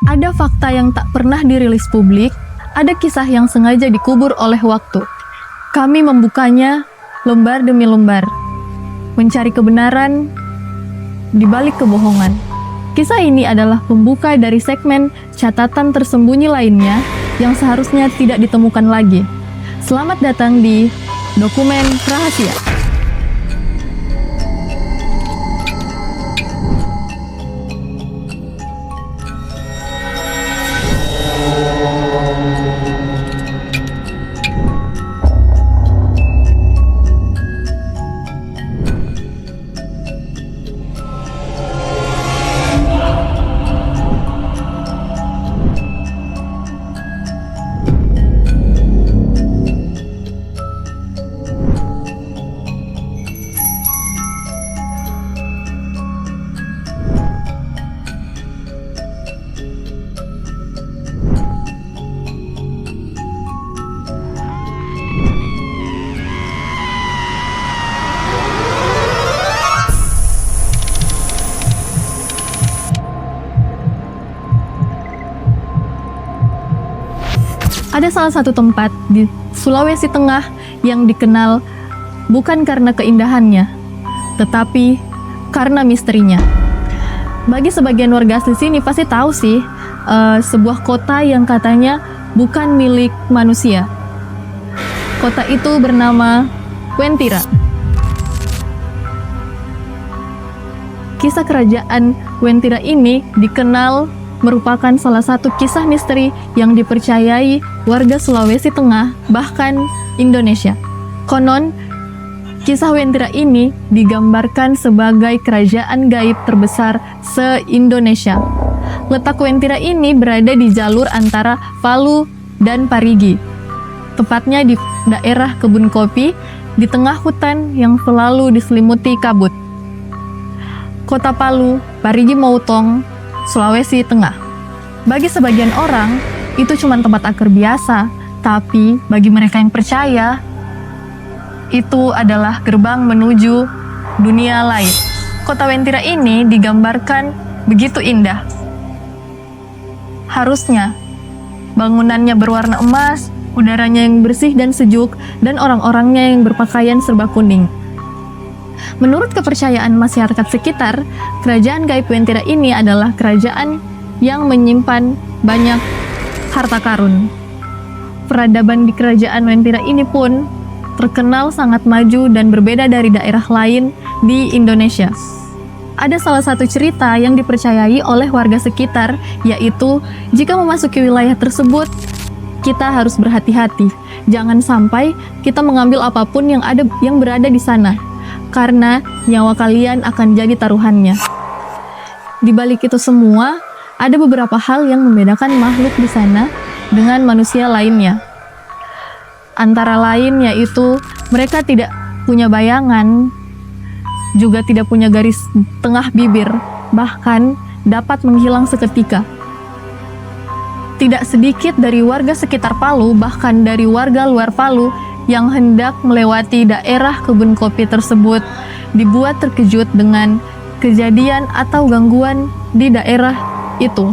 Ada fakta yang tak pernah dirilis publik, ada kisah yang sengaja dikubur oleh waktu. Kami membukanya lembar demi lembar, mencari kebenaran di balik kebohongan. Kisah ini adalah pembuka dari segmen catatan tersembunyi lainnya yang seharusnya tidak ditemukan lagi. Selamat datang di Dokumen Rahasia. Ada salah satu tempat di Sulawesi Tengah yang dikenal bukan karena keindahannya, tetapi karena misterinya. Bagi sebagian warga asli sini pasti tahu sih, sebuah kota yang katanya bukan milik manusia. Kota itu bernama Wentira. Kisah kerajaan Wentira ini dikenal merupakan salah satu kisah misteri yang dipercayai warga Sulawesi Tengah, bahkan Indonesia. Konon, kisah Wentira ini digambarkan sebagai kerajaan gaib terbesar se-Indonesia. Letak Wentira ini berada di jalur antara Palu dan Parigi, tepatnya di daerah kebun kopi, di tengah hutan yang selalu diselimuti kabut. Kota Palu, Parigi Motong, Sulawesi Tengah. Bagi sebagian orang, itu cuma tempat angker biasa, tapi bagi mereka yang percaya, itu adalah gerbang menuju dunia lain. Kota Wentira ini digambarkan begitu indah. Harusnya, bangunannya berwarna emas, udaranya yang bersih dan sejuk, dan orang-orangnya yang berpakaian serba kuning. Menurut kepercayaan masyarakat sekitar, kerajaan gaib Wentira ini adalah kerajaan yang menyimpan banyak harta karun. Peradaban di kerajaan Wentira ini pun terkenal sangat maju dan berbeda dari daerah lain di Indonesia. Ada salah satu cerita yang dipercayai oleh warga sekitar, yaitu jika memasuki wilayah tersebut, kita harus berhati-hati. Jangan sampai kita mengambil apapun yang berada di sana, karena nyawa kalian akan jadi taruhannya. Di balik itu semua, ada beberapa hal yang membedakan makhluk di sana dengan manusia lainnya. Antara lain yaitu mereka tidak punya bayangan, juga tidak punya garis tengah bibir, bahkan dapat menghilang seketika. Tidak sedikit dari warga sekitar Palu, bahkan dari warga luar Palu, yang hendak melewati daerah kebun kopi tersebut dibuat terkejut dengan kejadian atau gangguan di daerah itu.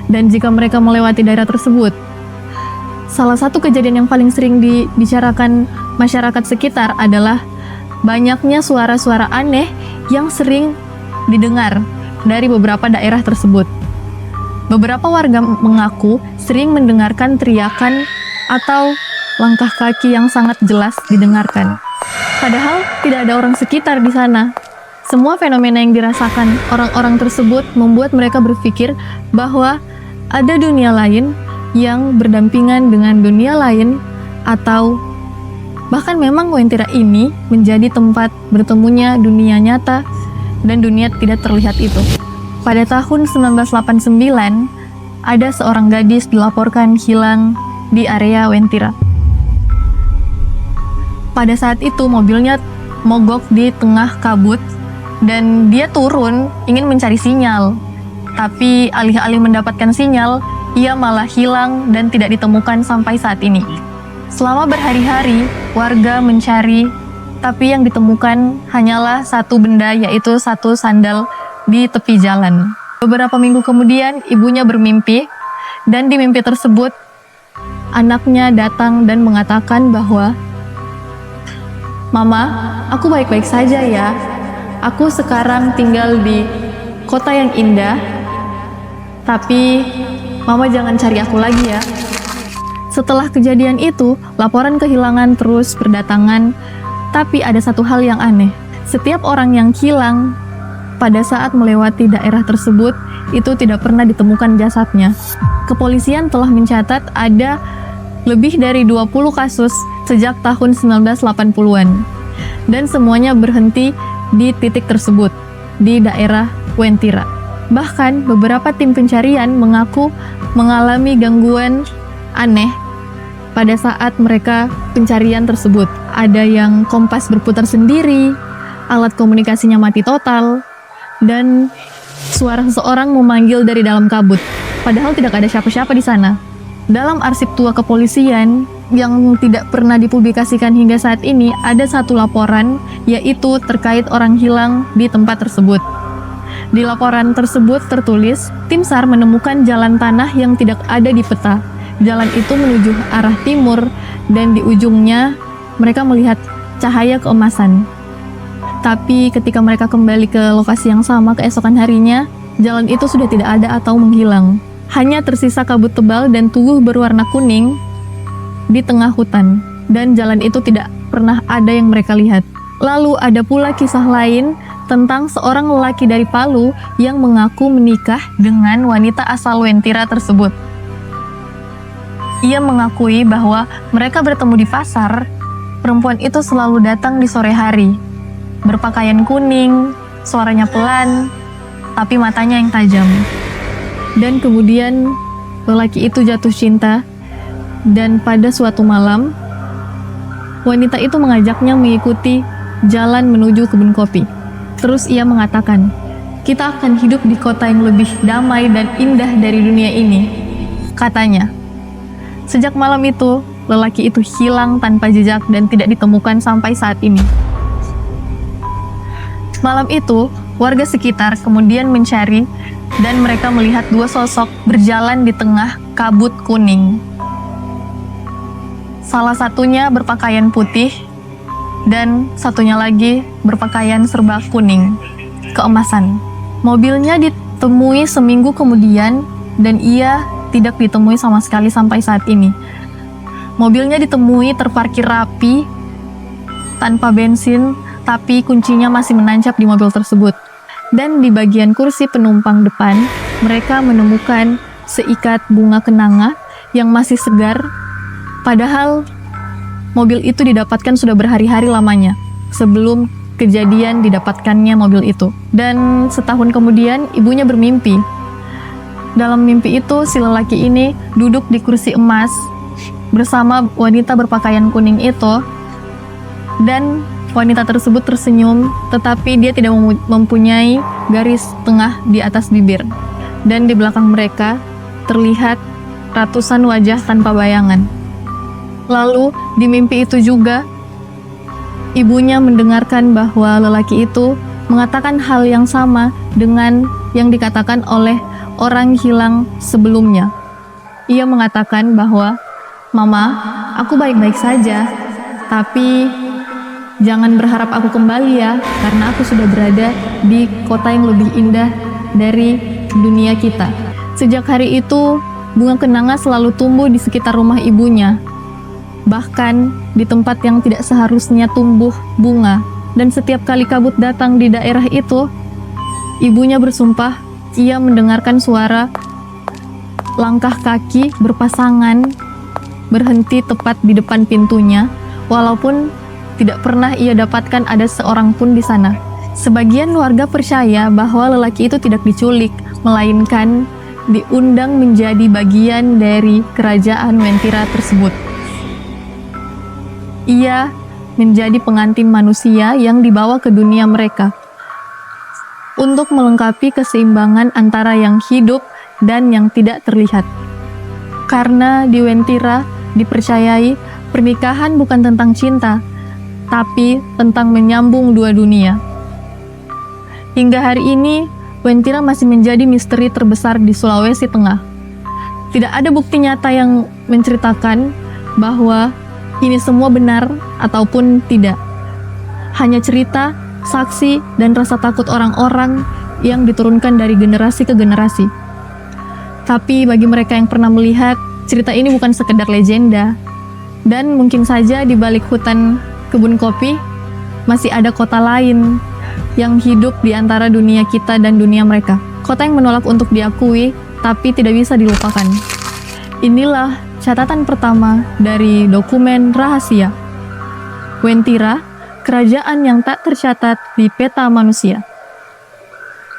Dan jika mereka melewati daerah tersebut, salah satu kejadian yang paling sering dibicarakan masyarakat sekitar adalah banyaknya suara-suara aneh yang sering didengar dari beberapa daerah tersebut. Beberapa warga mengaku sering mendengarkan teriakan atau langkah kaki yang sangat jelas didengarkan. Padahal tidak ada orang sekitar di sana. Semua fenomena yang dirasakan orang-orang tersebut membuat mereka berpikir bahwa ada dunia lain yang berdampingan dengan dunia lain, atau bahkan memang Wentira ini menjadi tempat bertemunya dunia nyata dan dunia tidak terlihat itu. Pada tahun 1989, ada seorang gadis dilaporkan hilang di area Wentira. Pada saat itu mobilnya mogok di tengah kabut dan dia turun ingin mencari sinyal. Tapi alih-alih mendapatkan sinyal, ia malah hilang dan tidak ditemukan sampai saat ini. Selama berhari-hari, warga mencari, tapi yang ditemukan hanyalah satu benda, yaitu satu sandal di tepi jalan. Beberapa minggu kemudian, ibunya bermimpi, dan di mimpi tersebut, anaknya datang dan mengatakan bahwa, "Mama, aku baik-baik saja ya. Aku sekarang tinggal di kota yang indah, tapi Mama jangan cari aku lagi ya." Setelah kejadian itu, laporan kehilangan terus berdatangan, tapi ada satu hal yang aneh. Setiap orang yang hilang pada saat melewati daerah tersebut, itu tidak pernah ditemukan jasadnya. Kepolisian telah mencatat ada lebih dari 20 kasus sejak tahun 1980-an. Dan semuanya berhenti di titik tersebut, di daerah Wentira. Bahkan beberapa tim pencarian mengaku mengalami gangguan aneh pada saat mereka pencarian tersebut. Ada yang kompas berputar sendiri, alat komunikasinya mati total, dan suara seseorang memanggil dari dalam kabut, padahal tidak ada siapa-siapa di sana. Dalam arsip tua kepolisian yang tidak pernah dipublikasikan hingga saat ini, ada satu laporan, yaitu terkait orang hilang di tempat tersebut. Di laporan tersebut tertulis, tim SAR menemukan jalan tanah yang tidak ada di peta. Jalan itu menuju arah timur, dan di ujungnya mereka melihat cahaya keemasan. Tapi ketika mereka kembali ke lokasi yang sama keesokan harinya, jalan itu sudah tidak ada atau menghilang. Hanya tersisa kabut tebal dan tubuh berwarna kuning di tengah hutan, dan jalan itu tidak pernah ada yang mereka lihat. Lalu ada pula kisah lain tentang seorang lelaki dari Palu yang mengaku menikah dengan wanita asal Wentira tersebut. Ia mengakui bahwa mereka bertemu di pasar. Perempuan itu selalu datang di sore hari, berpakaian kuning, suaranya pelan, tapi matanya yang tajam. Dan kemudian lelaki itu jatuh cinta, dan pada suatu malam, wanita itu mengajaknya mengikuti jalan menuju kebun kopi. Terus ia mengatakan, "Kita akan hidup di kota yang lebih damai dan indah dari dunia ini," katanya. Sejak malam itu, lelaki itu hilang tanpa jejak dan tidak ditemukan sampai saat ini. Malam itu, warga sekitar kemudian mencari, dan mereka melihat dua sosok berjalan di tengah kabut kuning. Salah satunya berpakaian putih, dan satunya lagi berpakaian serba kuning, keemasan. Mobilnya ditemui seminggu kemudian, dan ia tidak ditemui sama sekali sampai saat ini. Mobilnya ditemui terparkir rapi, tanpa bensin, tapi kuncinya masih menancap di mobil tersebut. Dan di bagian kursi penumpang depan, mereka menemukan seikat bunga kenanga yang masih segar, padahal mobil itu didapatkan sudah berhari-hari lamanya sebelum kejadian didapatkannya mobil itu. Dan setahun kemudian, ibunya bermimpi. Dalam mimpi itu, si lelaki ini duduk di kursi emas bersama wanita berpakaian kuning itu, dan wanita tersebut tersenyum, tetapi dia tidak mempunyai garis tengah di atas bibir. Dan di belakang mereka terlihat ratusan wajah tanpa bayangan. Lalu di mimpi itu juga, ibunya mendengarkan bahwa lelaki itu mengatakan hal yang sama dengan yang dikatakan oleh orang hilang sebelumnya. Ia mengatakan bahwa, "Mama, aku baik-baik saja, tapi jangan berharap aku kembali ya, karena aku sudah berada di kota yang lebih indah dari dunia kita." Sejak hari itu, bunga kenanga selalu tumbuh di sekitar rumah ibunya, bahkan di tempat yang tidak seharusnya tumbuh bunga. Dan setiap kali kabut datang di daerah itu, ibunya bersumpah ia mendengarkan suara langkah kaki berpasangan berhenti tepat di depan pintunya, walaupun tidak pernah ia dapatkan ada seorang pun di sana. Sebagian warga percaya bahwa lelaki itu tidak diculik, melainkan diundang menjadi bagian dari kerajaan Wentira tersebut. Ia menjadi pengantin manusia yang dibawa ke dunia mereka untuk melengkapi keseimbangan antara yang hidup dan yang tidak terlihat. Karena di Wentira dipercayai pernikahan bukan tentang cinta, tapi tentang menyambung dua dunia. Hingga hari ini, Wentira masih menjadi misteri terbesar di Sulawesi Tengah. Tidak ada bukti nyata yang menceritakan bahwa ini semua benar ataupun tidak. Hanya cerita, saksi, dan rasa takut orang-orang yang diturunkan dari generasi ke generasi. Tapi bagi mereka yang pernah melihat, cerita ini bukan sekedar legenda. Dan mungkin saja di balik hutan kebun kopi, masih ada kota lain yang hidup di antara dunia kita dan dunia mereka. Kota yang menolak untuk diakui, tapi tidak bisa dilupakan. Inilah catatan pertama dari dokumen rahasia. Wentira, kerajaan yang tak tercatat di peta manusia.